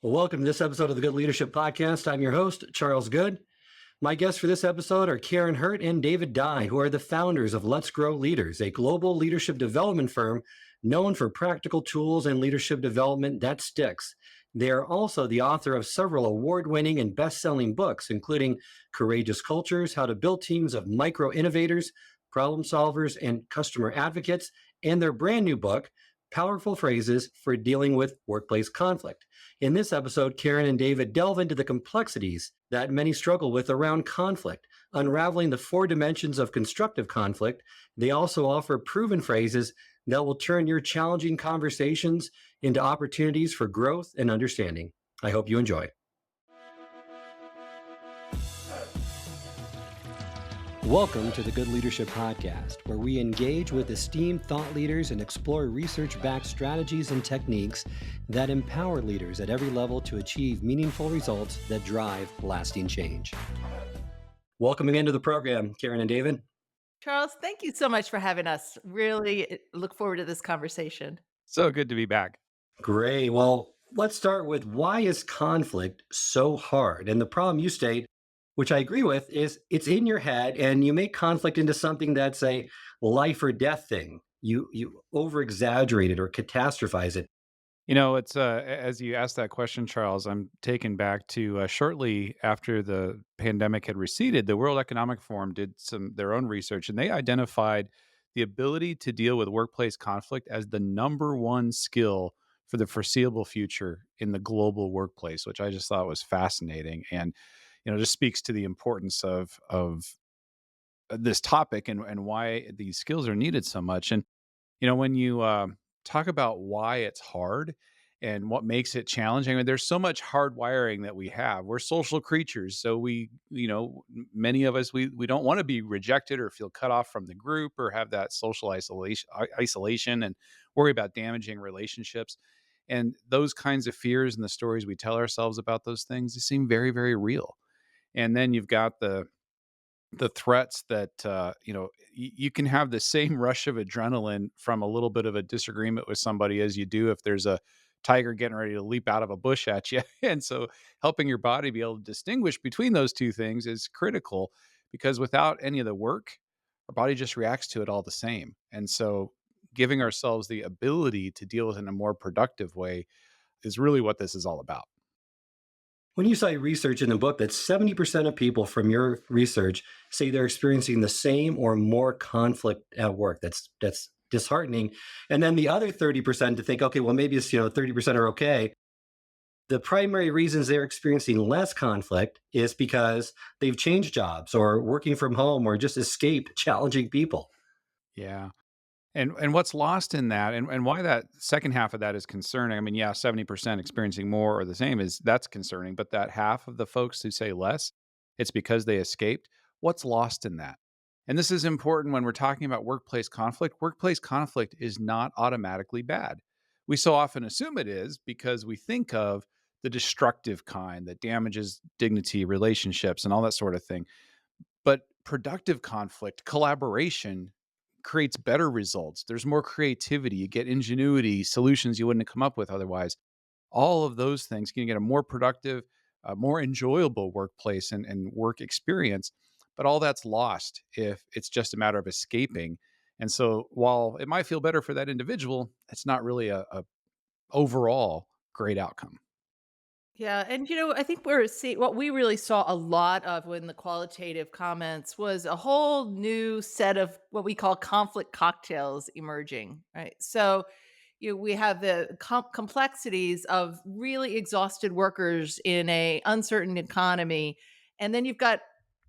Well, welcome to this episode of the Good Leadership Podcast. I'm your host, Charles Good. My guests for this episode are Karin and David Dye, who are the founders of Let's Grow Leaders, a global leadership development firm known for practical tools and leadership development that sticks. They are also the author of several award-winning and best-selling books, including Courageous Cultures, How to Build Teams of Micro-Innovators, Problem Solvers, and Customer Advocates, and their brand new book, Powerful Phrases for Dealing with Workplace Conflict. In this episode, Karin and David delve into the complexities that many struggle with around conflict, unraveling the four dimensions of constructive conflict. They also offer proven phrases that will turn your challenging conversations into opportunities for growth and understanding. I hope you enjoy. Welcome to the Good Leadership Podcast, where we engage with esteemed thought leaders and explore research-backed strategies and techniques that empower leaders at every level to achieve meaningful results that drive lasting change. Welcome again to the program, Karin and David. Charles, thank you so much for having us. Really look forward to this conversation. So good to be back. Great. Well, let's start with why is conflict so hard? And the problem you state, which I agree with, is it's in your head and you make conflict into something that's a life or death thing. You over exaggerate it or catastrophize it. You know, it's as you asked that question, Charles, I'm taken back to shortly after the pandemic had receded, the World Economic Forum did their own research, and they identified the ability to deal with workplace conflict as the number one skill for the foreseeable future in the global workplace, which I just thought was fascinating, and just speaks to the importance of this topic and why these skills are needed so much. And when you talk about why it's hard and what makes it challenging, I mean, there's so much hard wiring that we have. We're social creatures. So many of us, we don't want to be rejected or feel cut off from the group or have that social isolation and worry about damaging relationships. And those kinds of fears and the stories we tell ourselves about those things, they seem very, very real. And then you've got the threats that you can have the same rush of adrenaline from a little bit of a disagreement with somebody as you do if there's a tiger getting ready to leap out of a bush at you. And so helping your body be able to distinguish between those two things is critical, because without any of the work, our body just reacts to it all the same. And so giving ourselves the ability to deal with it in a more productive way is really what this is all about. When you cite research in the book that 70% of people from your research say they're experiencing the same or more conflict at work, that's disheartening. And then the other 30% to think, okay, well, maybe it's 30% are okay. The primary reasons they're experiencing less conflict is because they've changed jobs or working from home or just escaped challenging people. Yeah. And what's lost in that, and why that second half of that is concerning. I mean, yeah, 70% experiencing more or the same that's concerning, but that half of the folks who say less, it's because they escaped. What's lost in that? And this is important when we're talking about workplace conflict. Workplace conflict is not automatically bad. We so often assume it is because we think of the destructive kind that damages dignity, relationships, and all that sort of thing. But productive conflict, collaboration, creates better results. There's more creativity. You get ingenuity, solutions you wouldn't have come up with otherwise. All of those things can get a more productive, more enjoyable workplace and work experience. But all that's lost if it's just a matter of escaping. And so while it might feel better for that individual, it's not really a overall great outcome. Yeah, and I think we're see what we really saw a lot of when the qualitative comments was a whole new set of what we call conflict cocktails emerging, right? So, we have the complexities of really exhausted workers in a uncertain economy, and then you've got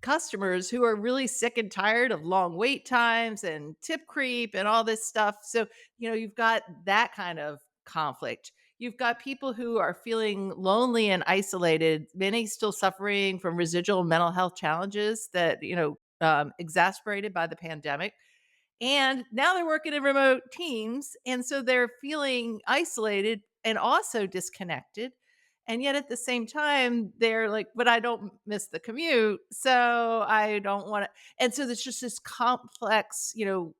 customers who are really sick and tired of long wait times and tip creep and all this stuff. So, you've got that kind of conflict. You've got people who are feeling lonely and isolated, many still suffering from residual mental health challenges that, exasperated by the pandemic. And now they're working in remote teams. And so they're feeling isolated and also disconnected. And yet at the same time, they're like, but I don't miss the commute. So I don't want to. And so there's just this complex,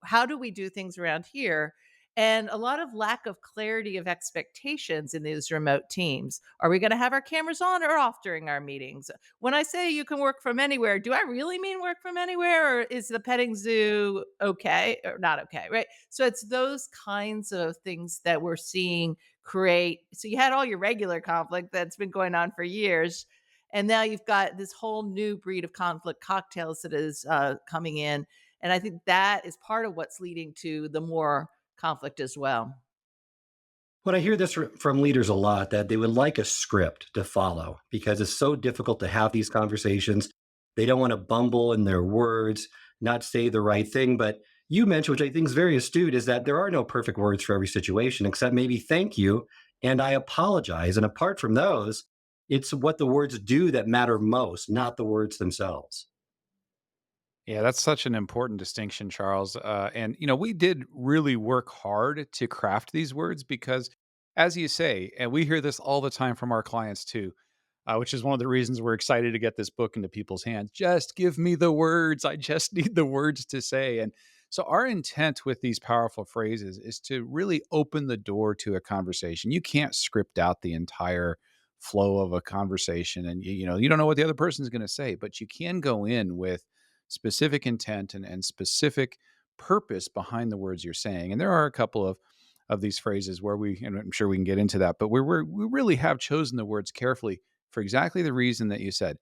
how do we do things around here? and a lot of lack of clarity of expectations in these remote teams. Are we going to have our cameras on or off during our meetings? When I say you can work from anywhere, do I really mean work from anywhere, or is the petting zoo okay or not okay? Right. So it's those kinds of things that we're seeing create. So you had all your regular conflict that's been going on for years. And now you've got this whole new breed of conflict cocktails that is coming in. And I think that is part of what's leading to the more conflict as well. When I hear this from leaders a lot, that they would like a script to follow because it's so difficult to have these conversations. They don't want to bumble in their words, not say the right thing. But you mentioned, which I think is very astute, is that there are no perfect words for every situation, except maybe thank you and I apologize. And apart from those, it's what the words do that matter most, not the words themselves. Yeah, that's such an important distinction, Charles. And we did really work hard to craft these words because, as you say, and we hear this all the time from our clients too, which is one of the reasons we're excited to get this book into people's hands. Just give me the words. I just need the words to say. And so, our intent with these powerful phrases is to really open the door to a conversation. You can't script out the entire flow of a conversation, and you don't know what the other person is going to say, but you can go in with specific intent and specific purpose behind the words you're saying. And there are a couple of these phrases where and I'm sure we can get into that, but we really have chosen the words carefully for exactly the reason that you said.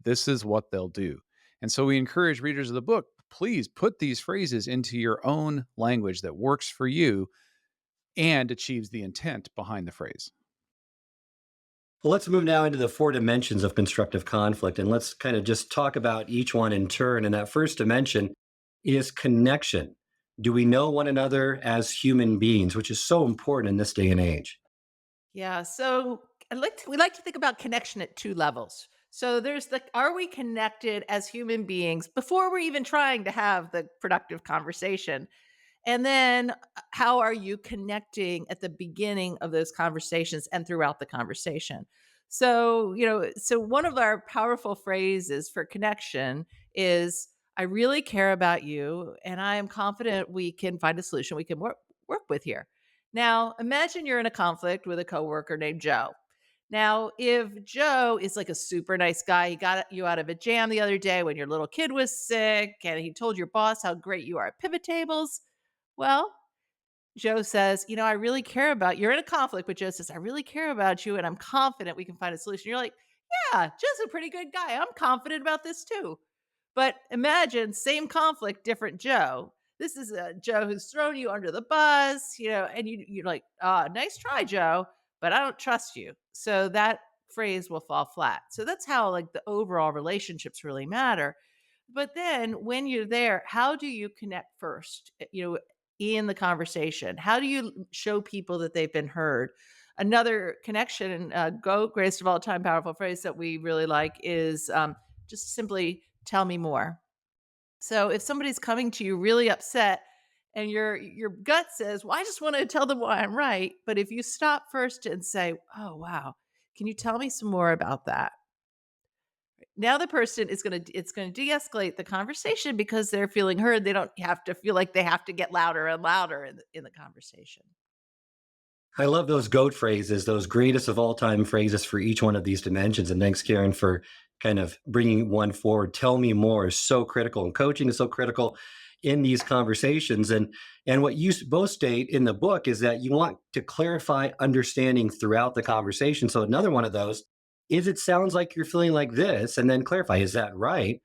This is what they'll do. And so we encourage readers of the book, please put these phrases into your own language that works for you and achieves the intent behind the phrase. Well, let's move now into the four dimensions of constructive conflict, and let's kind of just talk about each one in turn. And that first dimension is connection. Do we know one another as human beings, which is so important in this day and age? Yeah. So we like to think about connection at two levels. So there's the are we connected as human beings before we're even trying to have the productive conversation? And then how are you connecting at the beginning of those conversations and throughout the conversation? So, so one of our powerful phrases for connection is I really care about you and I am confident we can find a solution we can work with here. Now, imagine you're in a conflict with a coworker named Joe. Now, if Joe is like a super nice guy, he got you out of a jam the other day when your little kid was sick and he told your boss how great you are at pivot tables. Well, Joe says, I really care about you're in a conflict, but Joe says, I really care about you and I'm confident we can find a solution. You're like, yeah, Joe's a pretty good guy. I'm confident about this too. But imagine same conflict, different Joe. This is a Joe who's thrown you under the bus, and you're like, nice try, Joe, but I don't trust you. So that phrase will fall flat. So that's how like the overall relationships really matter. But then when you're there, how do you connect first? In the conversation, how do you show people that they've been heard? Another connection and go greatest of all time powerful phrase that we really like is just simply tell me more. So if somebody's coming to you really upset and your gut says, "Well, I just want to tell them why I'm right," but if you stop first and say, "Oh, wow. Can you tell me some more about that?" Now the person is going to it's going to de-escalate the conversation because they're feeling heard. They don't have to feel like they have to get louder and louder in the conversation. I love those GOAT phrases, those greatest of all time phrases for each one of these dimensions. And thanks, Karen, for kind of bringing one forward. Tell me more is so critical, and coaching is so critical in these conversations. And what you both state in the book is that you want to clarify understanding throughout the conversation. So another one of those is it sounds like you're feeling like this, and then clarify, is that right?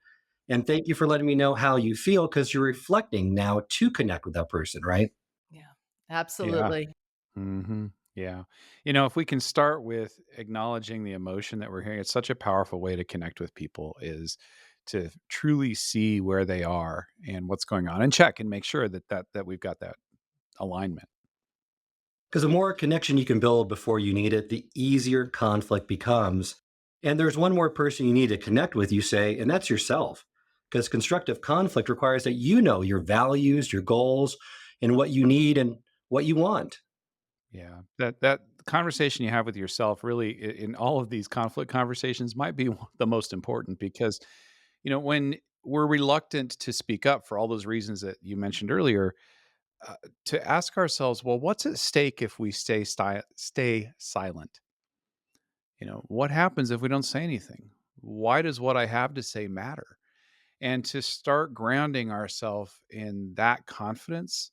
And thank you for letting me know how you feel because you're reflecting now to connect with that person, right? Yeah, Yeah. absolutely. Yeah. If we can start with acknowledging the emotion that we're hearing, it's such a powerful way to connect with people is to truly see where they are and what's going on and check and make sure that we've got that alignment. Because the more connection you can build before you need it, the easier conflict becomes. And there's one more person you need to connect with, you say, and that's yourself. Because constructive conflict requires that you know your values, your goals, and what you need and what you want. Yeah. That conversation you have with yourself really in all of these conflict conversations might be the most important because when we're reluctant to speak up for all those reasons that you mentioned earlier, uh, to ask ourselves, well, what's at stake if we stay silent? What happens if we don't say anything? Why does what I have to say matter? And to start grounding ourselves in that confidence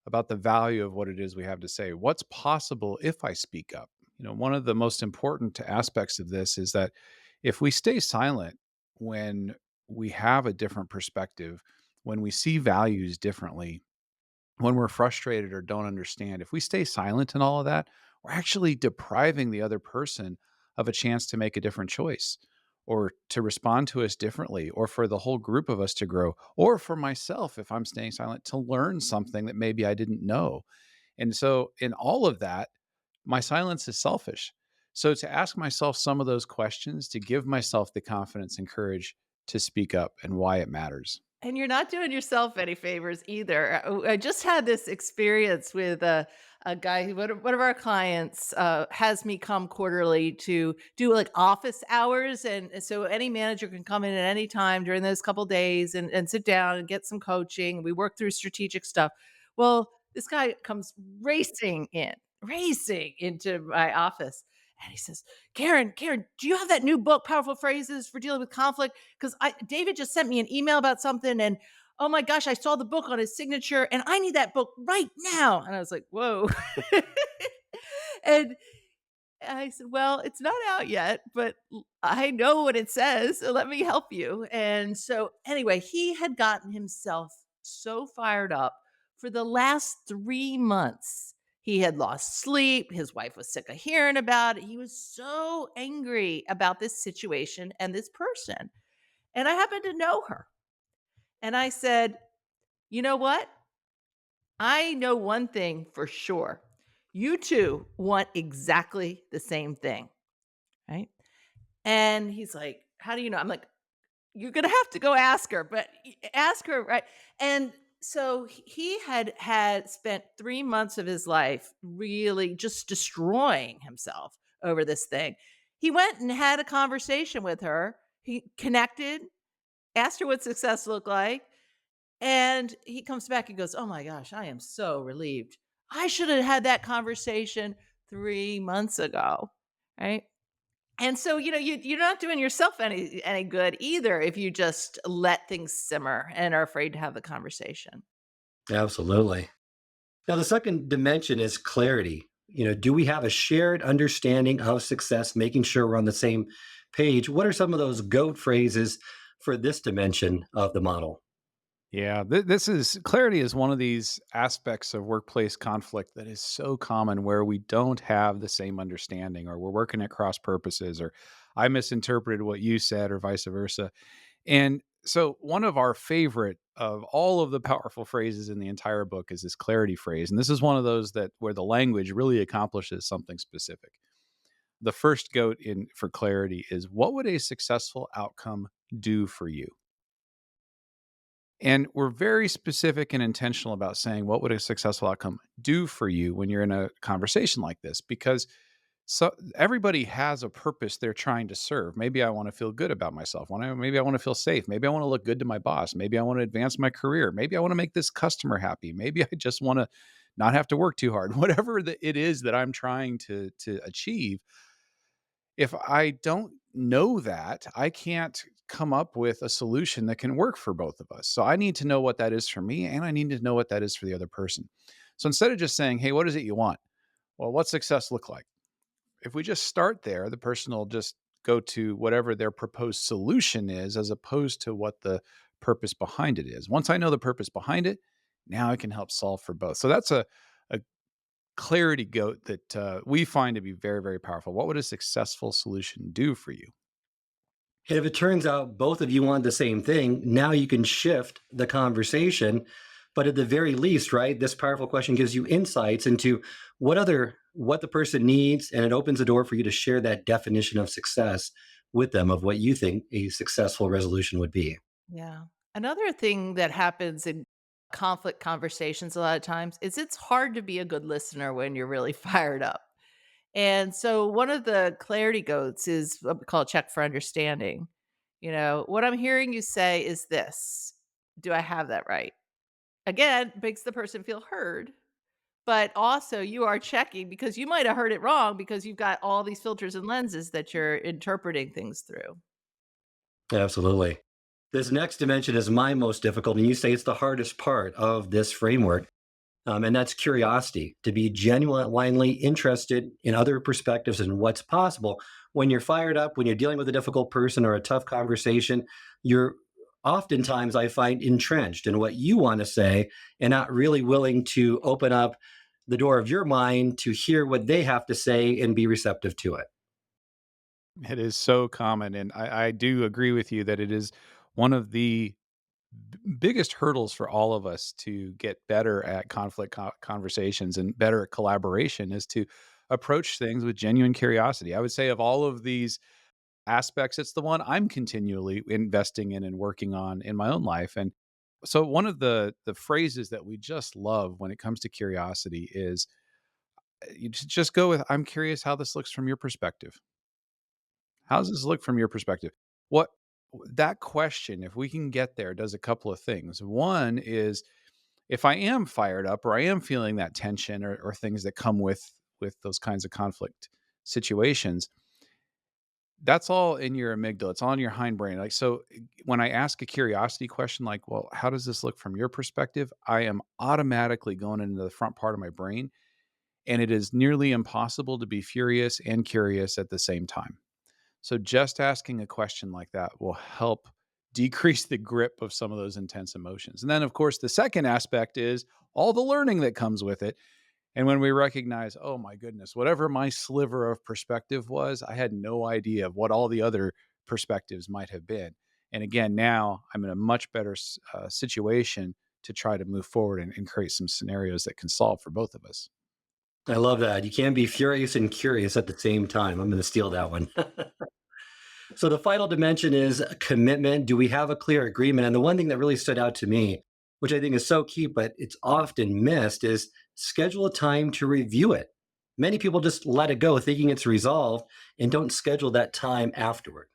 about the value of what it is we have to say. What's possible if I speak up? One of the most important aspects of this is that if we stay silent when we have a different perspective, when we see values differently, when we're frustrated or don't understand, if we stay silent in all of that, we're actually depriving the other person of a chance to make a different choice or to respond to us differently, or for the whole group of us to grow, or for myself, if I'm staying silent, to learn something that maybe I didn't know. And so, in all of that, my silence is selfish. So, to ask myself some of those questions, to give myself the confidence and courage to speak up and why it matters. And you're not doing yourself any favors either. I just had this experience with a guy who one of our clients has me come quarterly to do like office hours. And so any manager can come in at any time during those couple days and sit down and get some coaching. We work through strategic stuff. Well, this guy comes racing into my office. And he says, Karen, do you have that new book, Powerful Phrases for Dealing with Conflict? Because I David just sent me an email about something, and oh my gosh, I saw the book on his signature, and I need that book right now. And I was like, whoa. And I said, well, it's not out yet, but I know what it says. So let me help you. And so, anyway, he had gotten himself so fired up for the last 3 months. He had lost sleep. His wife was sick of hearing about it. He was so angry about this situation and this person. And I happened to know her. And I said, you know what? I know one thing for sure. You two want exactly the same thing. Right. And he's like, "How do you know?" I'm like, "You're gonna have to go ask her, but ask her, right?" And so he had spent 3 months of his life really just destroying himself over this thing. He went and had a conversation with her. He connected, asked her what success looked like, and he comes back and goes, "Oh my gosh, I am so relieved. I should have had that conversation 3 months ago." Right? And so, you're not doing yourself any good either if you just let things simmer and are afraid to have the conversation. Absolutely. Now, the second dimension is clarity. Do we have a shared understanding of success, making sure we're on the same page? What are some of those GOAT phrases for this dimension of the model? Yeah, this is clarity is one of these aspects of workplace conflict that is so common where we don't have the same understanding, or we're working at cross purposes, or I misinterpreted what you said, or vice versa. And so, one of our favorite of all of the powerful phrases in the entire book is this clarity phrase. And this is one of those that where the language really accomplishes something specific. The first goat in for clarity is, what would a successful outcome do for you? And we're very specific and intentional about saying, what would a successful outcome do for you when you're in a conversation like this? Because everybody has a purpose they're trying to serve. Maybe I want to feel good about myself. Maybe I want to feel safe. Maybe I want to look good to my boss. Maybe I want to advance my career. Maybe I want to make this customer happy. Maybe I just want to not have to work too hard. Whatever it is that I'm trying to achieve, if I don't know that, I can't come up with a solution that can work for both of us. So I need to know what that is for me, and I need to know what that is for the other person. So instead of just saying, "Hey, what is it you want?" Well, what's success look like? If we just start there, the person will just go to whatever their proposed solution is, as opposed to what the purpose behind it is. Once I know the purpose behind it, now I can help solve for both. So that's a clarity goat that we find to be very, very powerful. What would a successful solution do for you? And if it turns out both of you want the same thing, now you can shift the conversation. But at the very least, right, this powerful question gives you insights into what the person needs, and it opens the door for you to share that definition of success with them of what you think a successful resolution would be. Yeah. Another thing that happens in conflict conversations a lot of times is it's hard to be a good listener when you're really fired up. And so one of the clarity goats is what we call check for understanding. What I'm hearing you say is this. Do I have that right? Again, makes the person feel heard, but also you are checking because you might have heard it wrong because you've got all these filters and lenses that you're interpreting things through. Absolutely. This next dimension is my most difficult, and you say it's the hardest part of this framework. And that's curiosity, to be genuinely interested in other perspectives and what's possible. When you're fired up, when you're dealing with a difficult person or a tough conversation, you're oftentimes, I find, entrenched in what you want to say and not really willing to open up the door of your mind to hear what they have to say and be receptive to it. It is so common, and I do agree with you that it is one of the biggest hurdles for all of us to get better at conflict conversations and better at collaboration is to approach things with genuine curiosity. I would say of all of these aspects, it's the one I'm continually investing in and working on in my own life. And so one of the phrases that we just love when it comes to curiosity is you just go with, I'm curious how this looks from your perspective. How does this look from your perspective? What that question, if we can get there, does a couple of things. One is if I am fired up or I am feeling that tension or things that come with those kinds of conflict situations, that's all in your amygdala. It's all in your hindbrain. Like so, when I ask a curiosity question, like, "Well, how does this look from your perspective?" I am automatically going into the front part of my brain, and it is nearly impossible to be furious and curious at the same time. So just asking a question like that will help decrease the grip of some of those intense emotions. And then, of course, the second aspect is all the learning that comes with it. And when we recognize, oh my goodness, whatever my sliver of perspective was, I had no idea of what all the other perspectives might have been. And again, now I'm in a much better situation to try to move forward and create some scenarios that can solve for both of us. I love that. You can be furious and curious at the same time. I'm going to steal that one. So the final dimension is commitment. Do we have a clear agreement? And the one thing that really stood out to me, which I think is so key, but it's often missed, is schedule a time to review it. Many people just let it go thinking it's resolved and don't schedule that time afterward.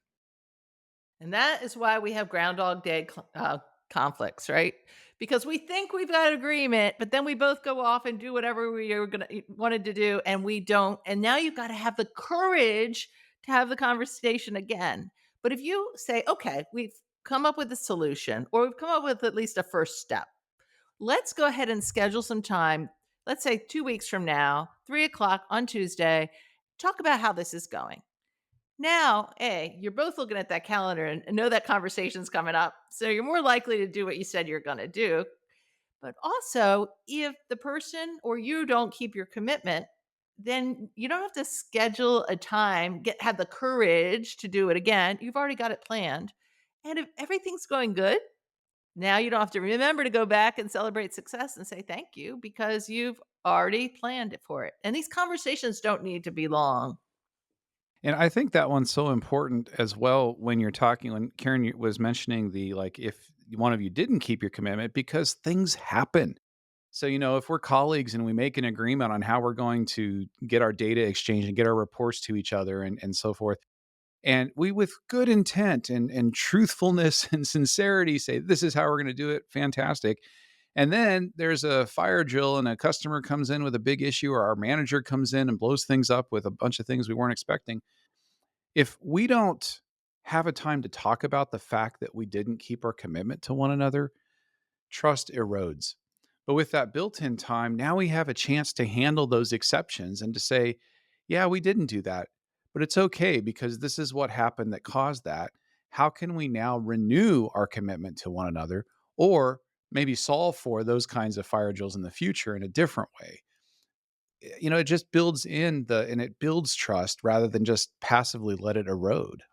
And that is why we have Groundhog Day conflicts, right? Because we think we've got agreement, but then we both go off and do whatever we are gonna wanted to do, and we don't. And now you've got to have the courage to have the conversation again. But if you say, "Okay, we've come up with a solution, or we've come up with at least a first step. Let's go ahead and schedule some time. Let's say 2 weeks from now, 3 o'clock on Tuesday. Talk about how this is going." Now, A, you're both looking at that calendar and know that conversation's coming up. So you're more likely to do what you said you're going to do. But also, if the person or you don't keep your commitment, then you don't have to schedule a time, have the courage to do it again. You've already got it planned. And if everything's going good, now you don't have to remember to go back and celebrate success and say thank you because you've already planned it for it. And these conversations don't need to be long. And I think that one's so important as well when you're talking when Karen was mentioning the like if one of you didn't keep your commitment because things happen. So, if we're colleagues and we make an agreement on how we're going to get our data exchanged and get our reports to each other and so forth, and we with good intent and truthfulness and sincerity say this is how we're going to do it, fantastic. And then there's a fire drill and a customer comes in with a big issue or our manager comes in and blows things up with a bunch of things we weren't expecting. If we don't have a time to talk about the fact that we didn't keep our commitment to one another, trust erodes. But with that built in time, now we have a chance to handle those exceptions and to say, yeah, we didn't do that, but it's okay because this is what happened that caused that. How can we now renew our commitment to one another or maybe solve for those kinds of fire drills in the future in a different way? It just builds in and it builds trust rather than just passively let it erode.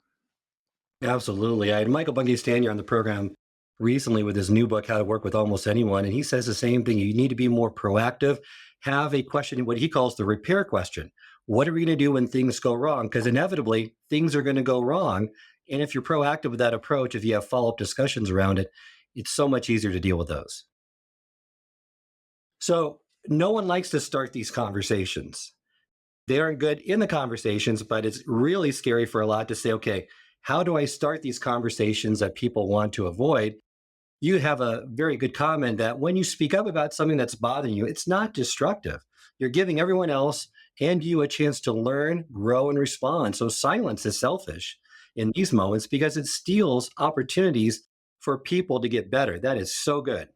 Absolutely. I had Michael Bungay Stanier on the program recently with his new book, How to Work with Almost Anyone. And he says the same thing. You need to be more proactive, have a question, what he calls the repair question. What are we going to do when things go wrong? Because inevitably things are going to go wrong. And if you're proactive with that approach, if you have follow up discussions around it, it's so much easier to deal with those. So no one likes to start these conversations. They aren't good in the conversations, but it's really scary for a lot to say, okay, how do I start these conversations that people want to avoid? You have a very good comment that when you speak up about something that's bothering you, it's not destructive. You're giving everyone else and you a chance to learn, grow, and respond. So silence is selfish in these moments because it steals opportunities for people to get better. That is so good.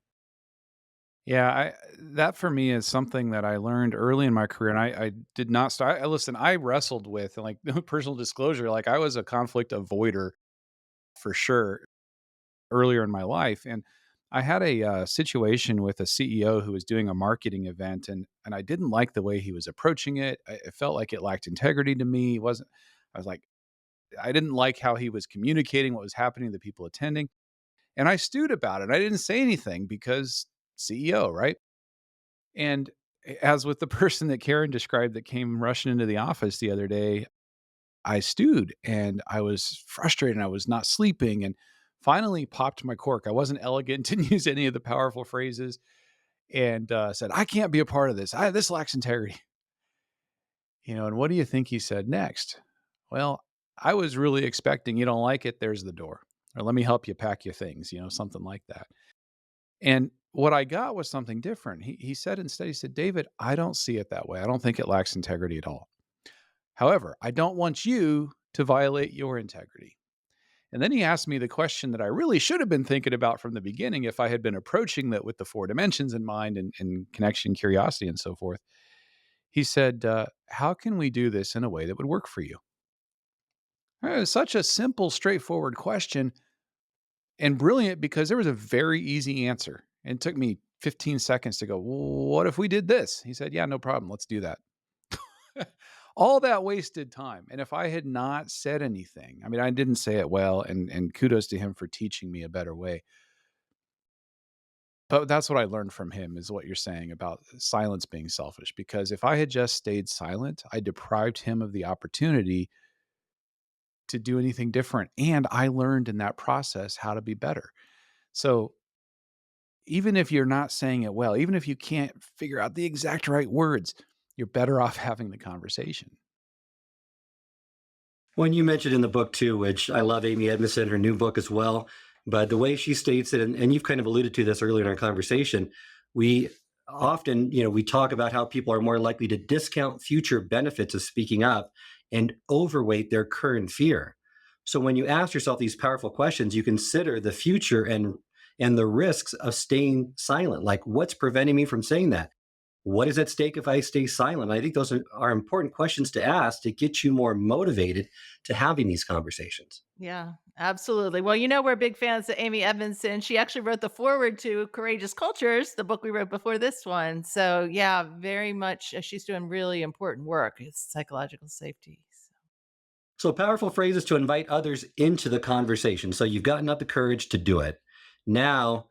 Yeah, that for me is something that I learned early in my career, and I did not start. Listen, I wrestled with, and like personal disclosure, like I was a conflict avoider for sure earlier in my life, and I had a situation with a CEO who was doing a marketing event, and I didn't like the way he was approaching it. It felt like it lacked integrity to me. It wasn't. I was like, I didn't like how he was communicating what was happening to the people attending, and I stewed about it. I didn't say anything because CEO, right? And as with the person that Karen described that came rushing into the office the other day, I stewed and I was frustrated and I was not sleeping and finally popped my cork. I wasn't elegant, didn't use any of the powerful phrases, and said, I can't be a part of this. This lacks integrity. And what do you think he said next? Well, I was really expecting, you don't like it, there's the door. Or let me help you pack your things, something like that. And what I got was something different. He said instead, he said, David, I don't see it that way. I don't think it lacks integrity at all. However, I don't want you to violate your integrity. And then he asked me the question that I really should have been thinking about from the beginning if I had been approaching that with the four dimensions in mind and connection, curiosity, and so forth. He said, how can we do this in a way that would work for you? It was such a simple, straightforward question and brilliant because there was a very easy answer. And it took me 15 seconds to go, "Well, what if we did this?" He said, yeah, no problem. Let's do that. All that wasted time. And if I had not said anything, I mean, I didn't say it well, and kudos to him for teaching me a better way. But that's what I learned from him is what you're saying about silence being selfish. Because if I had just stayed silent, I deprived him of the opportunity to do anything different. And I learned in that process how to be better. So even if you're not saying it well, even if you can't figure out the exact right words, you're better off having the conversation. When you mentioned in the book too, which I love Amy Edmondson, her new book as well, but the way she states it, and you've kind of alluded to this earlier in our conversation, we often, we talk about how people are more likely to discount future benefits of speaking up and overweight their current fear. So when you ask yourself these powerful questions, you consider the future and the risks of staying silent. Like, what's preventing me from saying that? What is at stake if I stay silent? I think those are important questions to ask to get you more motivated to having these conversations. Yeah, absolutely. Well, we're big fans of Amy Edmondson. She actually wrote the foreword to Courageous Cultures, the book we wrote before this one. So, yeah, very much she's doing really important work. It's psychological safety. So, powerful phrases to invite others into the conversation. So, you've gotten up the courage to do it. Now,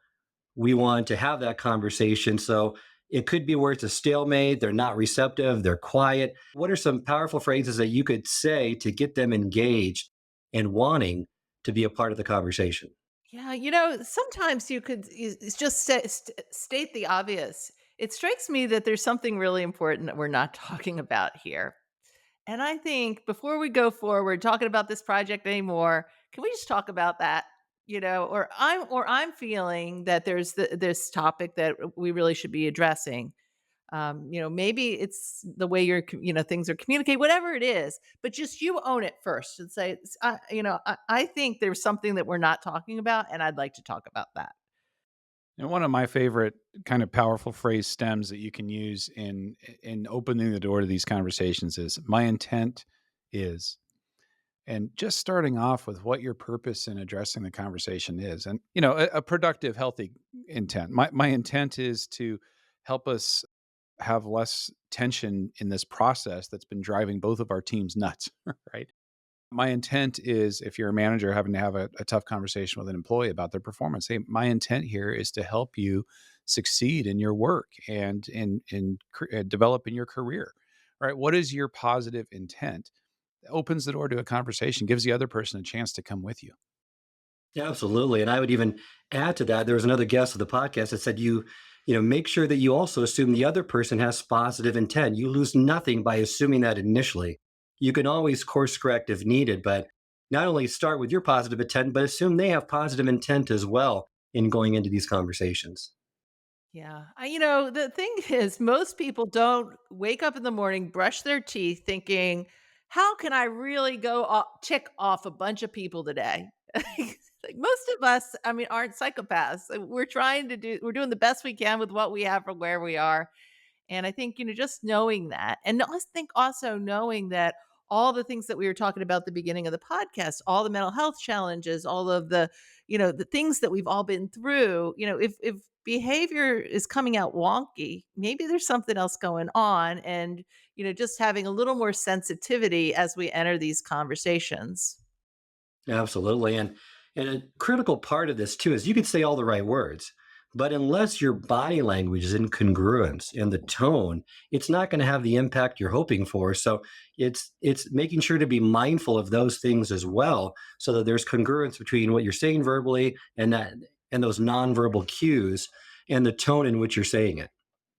we want to have that conversation. So, it could be where it's a stalemate, they're not receptive, they're quiet. What are some powerful phrases that you could say to get them engaged and wanting to be a part of the conversation? Yeah, sometimes you could just state the obvious. It strikes me that there's something really important that we're not talking about here. And I think before we go forward talking about this project anymore, can we just talk about that? Or I'm feeling that there's this topic that we really should be addressing. Maybe it's the way things are communicated, whatever it is, but just you own it first and say, I think there's something that we're not talking about, and I'd like to talk about that. And one of my favorite kind of powerful phrase stems that you can use in opening the door to these conversations is my intent is, and just starting off with what your purpose in addressing the conversation is, and a productive, healthy intent. My intent is to help us have less tension in this process that's been driving both of our teams nuts, right? My intent is if you're a manager having to have a tough conversation with an employee about their performance, hey, my intent here is to help you succeed in your work and develop in your career. Right? What is your positive intent? Opens the door to a conversation, gives the other person a chance to come with you. Yeah, absolutely. And I would even add to that, there was another guest of the podcast that said make sure that you also assume the other person has positive intent. You lose nothing by assuming that initially. You can always course correct if needed, but not only start with your positive intent, but assume they have positive intent as well. in going into these conversations. Yeah. The thing is, most people don't wake up in the morning, brush their teeth thinking, how can I really tick off a bunch of people today? Like most of us, I mean, aren't psychopaths. We're doing the best we can with what we have from where we are. And I think, just knowing that, and I think also knowing that all the things that we were talking about at the beginning of the podcast, all the mental health challenges, all of the things that we've all been through, if behavior is coming out wonky, maybe there's something else going on. And, just having a little more sensitivity as we enter these conversations. Absolutely. And a critical part of this too is you could say all the right words, but unless your body language is in congruence and the tone, it's not going to have the impact you're hoping for. So it's making sure to be mindful of those things as well, so that there's congruence between what you're saying verbally and those nonverbal cues and the tone in which you're saying it.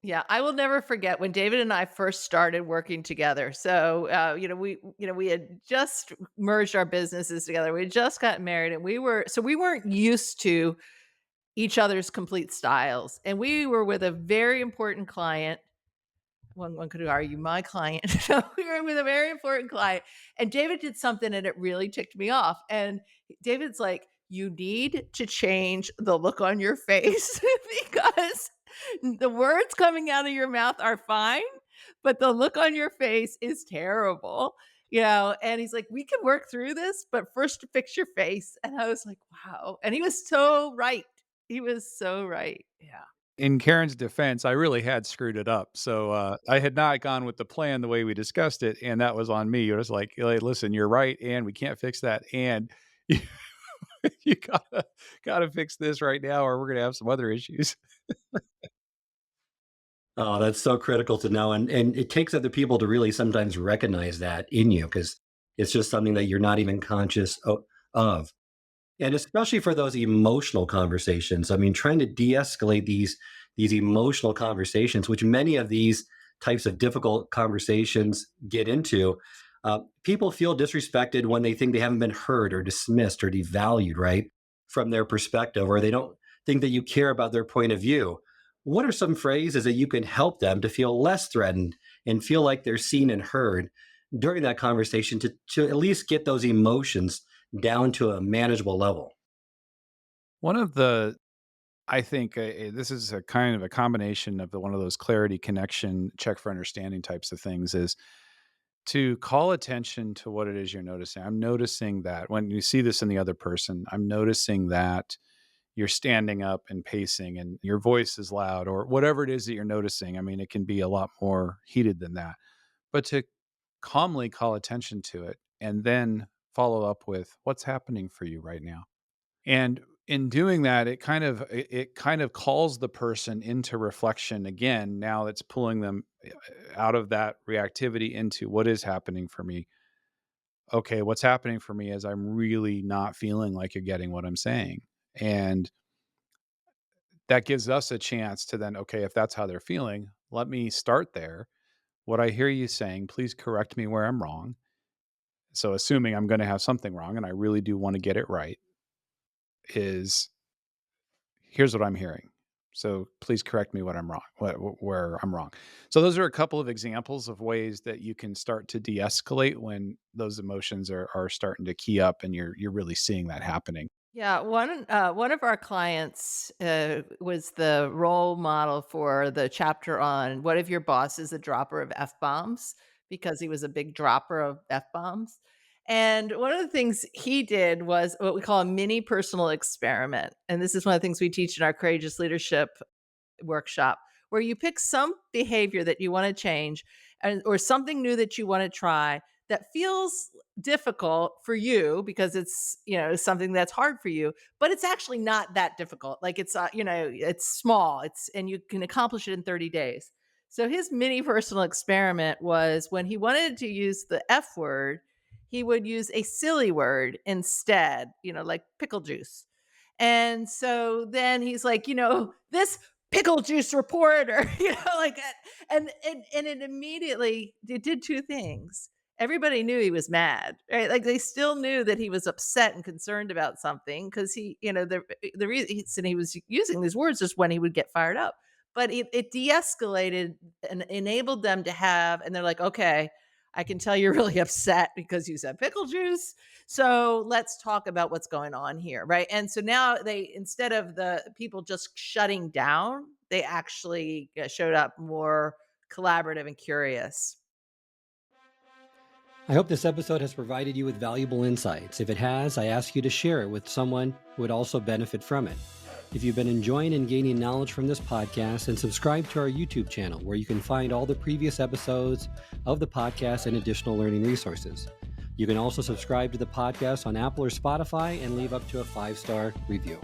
Yeah, I will never forget when David and I first started working together. So, we had just merged our businesses together. We had just gotten married, and we weren't used to each other's complete styles. And we were with a very important client. One could argue my client. So we were with a very important client, and David did something and it really ticked me off. And David's like, "You need to change the look on your face because the words coming out of your mouth are fine, but the look on your face is terrible." And he's like, "We can work through this, but first fix your face." And I was like, "Wow." And he was so right. He was so right. Yeah. In Karen's defense, I really had screwed it up. So, I had not gone with the plan the way we discussed it, and that was on me. It was like, "Hey, listen, you're right, and we can't fix that, and you you gotta fix this right now, or we're gonna have some other issues." Oh, that's so critical to know. And it takes other people to really sometimes recognize that in you, because it's just something that you're not even conscious of. And especially for those emotional conversations. I mean, trying to de-escalate these emotional conversations, which many of these types of difficult conversations get into. People feel disrespected when they think they haven't been heard or dismissed or devalued, right, from their perspective, or they don't think that you care about their point of view. What are some phrases that you can help them to feel less threatened and feel like they're seen and heard during that conversation, to at least get those emotions down to a manageable level? One of the I think, this is a kind of a combination of one of those clarity, connection, check for understanding types of things, is to call attention to what it is you're noticing. I'm noticing that when you see this in the other person, I'm noticing that you're standing up and pacing and your voice is loud or whatever it is that you're noticing. I mean, it can be a lot more heated than that, but to calmly call attention to it and then follow up with what's happening for you right now. And in doing that, it kind of calls the person into reflection again. Now it's pulling them out of that reactivity into what is happening for me. Okay, what's happening for me is I'm really not feeling like you're getting what I'm saying. And that gives us a chance to then, okay, if that's how they're feeling, let me start there. What I hear you saying, please correct me where I'm wrong. So, assuming I'm going to have something wrong and I really do want to get it right, is here's what I'm hearing. So please correct me what I'm wrong, where I'm wrong. So those are a couple of examples of ways that you can start to de-escalate when those emotions are starting to key up and you're really seeing that happening. Yeah, one of our clients was the role model for the chapter on what if your boss is a dropper of f bombs, because he was a big dropper of f bombs. And one of the things he did was what we call a mini personal experiment, and this is one of the things we teach in our courageous leadership workshop, where you pick some behavior that you want to change, or something new that you want to try that feels difficult for you because it's something that's hard for you, but it's actually not that difficult. Like it's small, and you can accomplish it in 30 days. So his mini personal experiment was, when he wanted to use the f word, he would use a silly word instead, like pickle juice. And so then he's like, this pickle juice report, or like, and it immediately, it did two things. everybody knew he was mad, right? Like they still knew that he was upset and concerned about something because he, the reason he was using these words is when he would get fired up. But it de-escalated and enabled them to have, and they're like, okay, I can tell you're really upset because you said pickle juice. So let's talk about what's going on here, right? And so now they, instead of the people just shutting down, they actually showed up more collaborative and curious. I hope this episode has provided you with valuable insights. If it has, I ask you to share it with someone who would also benefit from it. If you've been enjoying and gaining knowledge from this podcast, then subscribe to our YouTube channel where you can find all the previous episodes of the podcast and additional learning resources. You can also subscribe to the podcast on Apple or Spotify and leave up to a 5-star review.